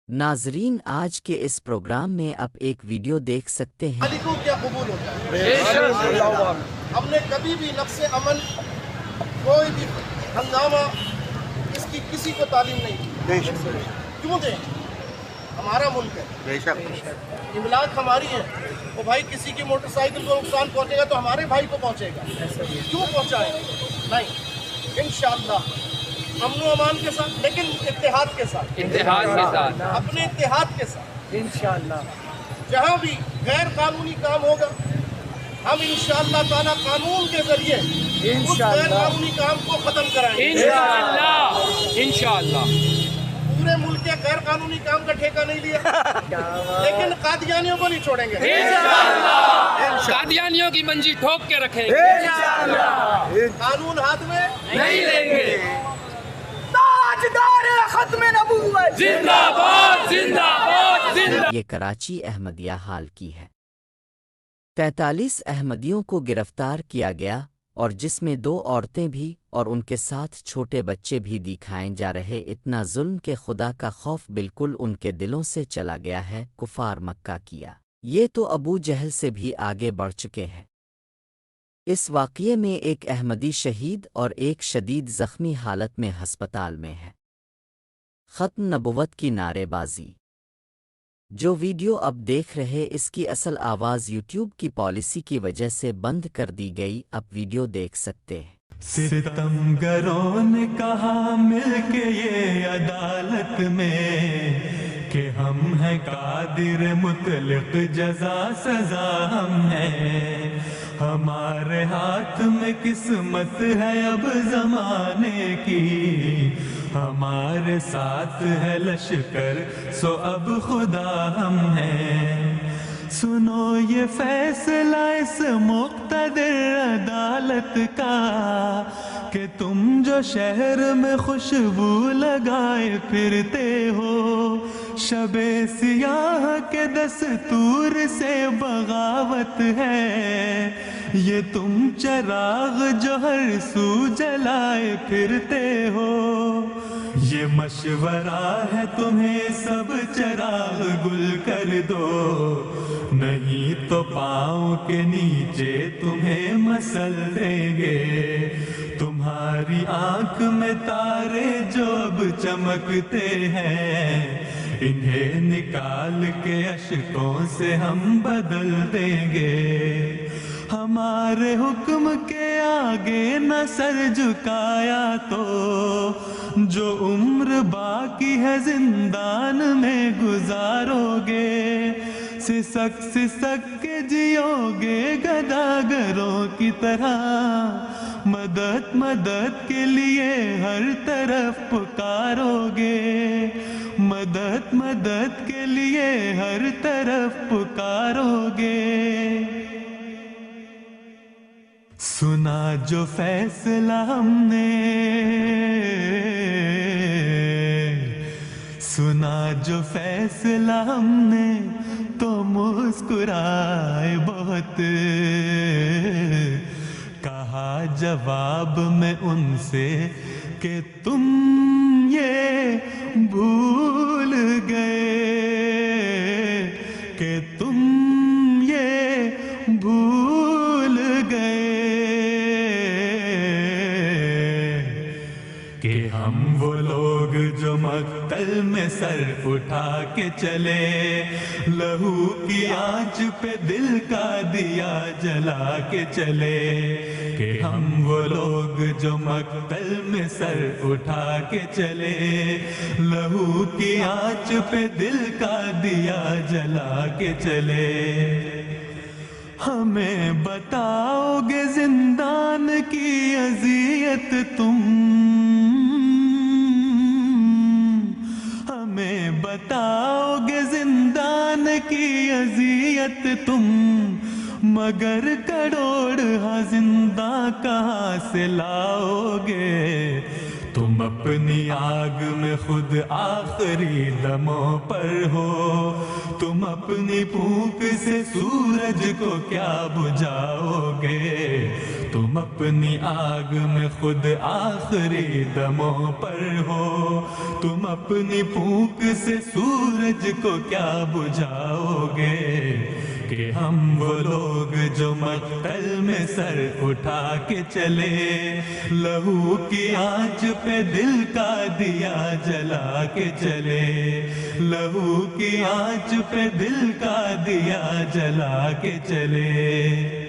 ناظرین، آج کے اس پروگرام میں آپ ایک ویڈیو دیکھ سکتے ہیں۔ علی کو کیا قبول ہوتا ہے؟ ہم نے کبھی بھی نفس امن، کوئی بھی ہنگامہ اس کی کسی کو تعلیم نہیں دی۔ کیوں دیں؟ ہمارا ملک ہے، املاک ہماری ہے۔ وہ بھائی کسی کی موٹر سائیکل کو نقصان پہنچے گا تو ہمارے بھائی کو پہنچے گا، کیوں پہنچائے؟ نہیں، انشاءاللہ امن و امان کے ساتھ، لیکن اتحاد کے ساتھ، اپنے اتحاد کے ساتھ انشاءاللہ۔ جہاں بھی غیر قانونی کام ہوگا ہم انشاءاللہ تعالیٰ قانون کے ذریعے اس غیر قانونی کام کو ختم کرائیں گے انشاءاللہ۔ پورے ملک کے غیر قانونی کام کا ٹھیکہ نہیں لیا، لیکن قادیانیوں کو نہیں چھوڑیں گے، قادیانیوں کی منجی ٹھوک کے رکھیں گے، قانون ہاتھ میں نہیں لیں گے۔ تاجدار ختم نبوت زندہ باد، زندہ باد، زندہ۔ یہ کراچی احمدیہ حال کی ہے۔ 43 احمدیوں کو گرفتار کیا گیا، اور جس میں 2 عورتیں بھی اور ان کے ساتھ چھوٹے بچے بھی دکھائے جا رہے۔ اتنا ظلم کہ خدا کا خوف بالکل ان کے دلوں سے چلا گیا ہے۔ کفار مکہ کیا، یہ تو ابو جہل سے بھی آگے بڑھ چکے ہیں۔ اس واقعے میں ایک احمدی شہید اور ایک شدید زخمی حالت میں ہسپتال میں ہے۔ ختم نبوت کی نعرے بازی۔ جو ویڈیو اب دیکھ رہے اس کی اصل آواز یوٹیوب کی پالیسی کی وجہ سے بند کر دی گئی۔ اب ویڈیو دیکھ سکتے ہیں۔ ستمگروں نے کہا مل کے یہ عدالت میں کہ ہم ہیں قادر مطلق، جزا سزا ہم ہیں، ہمارے ہاتھ میں قسمت ہے اب زمانے کی، ہمارے ساتھ ہے لشکر سو اب خدا ہم ہیں۔ سنو یہ فیصلہ اس مقتدر عدالت کا کہ تم جو شہر میں خوشبو لگائے پھرتے ہو، شب سیاہ کے دستور سے بغاوت ہے، یہ تم چراغ جو ہر سو جلائے پھرتے ہو، یہ مشورہ ہے تمہیں سب چراغ گل کر دو، نہیں تو پاؤں کے نیچے تمہیں مسل دیں گے، تمہاری آنکھ میں تارے جو اب چمکتے ہیں، انہیں نکال کے اشکوں سے ہم بدل دیں گے، ہمارے حکم کے آگے نہ سر جھکایا تو جو عمر باقی ہے زندان میں گزارو گے، سسک سسک کے جیو گے گداگروں کی طرح، مدد مدد کے لیے ہر طرف پکارو گے، مدد مدد کے لیے ہر طرف پکارو گے۔ سنا جو فیصلہ ہم نے، سنا جو فیصلہ ہم نے تو مسکرائے بہت، کہا جواب میں ان سے کہ تم یہ بھول گئے، کہ تم یہ بھول گئے کہ ہم وہ لوگ جو مقتل میں سر اٹھا کے چلے، لہو کی آنچ پہ دل کا دیا جلا کے چلے، کہ ہم وہ لوگ جو مقتل میں سر اٹھا کے چلے، لہو کی آنچ پہ دل کا دیا جلا کے چلے، ہمیں بتاؤ گے زندان کی اذیت تم، ہمیں بتاؤ گے زندان کی اذیت تم، مگر کروڑ زندہ کہاں سے لاؤ گے، تم اپنی آگ میں خود آخری دموں پر ہو، تم اپنی پھونک سے سورج کو کیا بجھاؤ گے، تم اپنی آگ میں خود آخری دموں پر ہو، تم اپنی پھونک سے سورج کو کیا بجھاؤ گے، کہ ہم وہ لوگ جو مقتل میں سر اٹھا کے چلے، لہو کی آنچ پہ دل کا دیا جلا کے چلے، لہو کی آنچ پہ دل کا دیا جلا کے چلے۔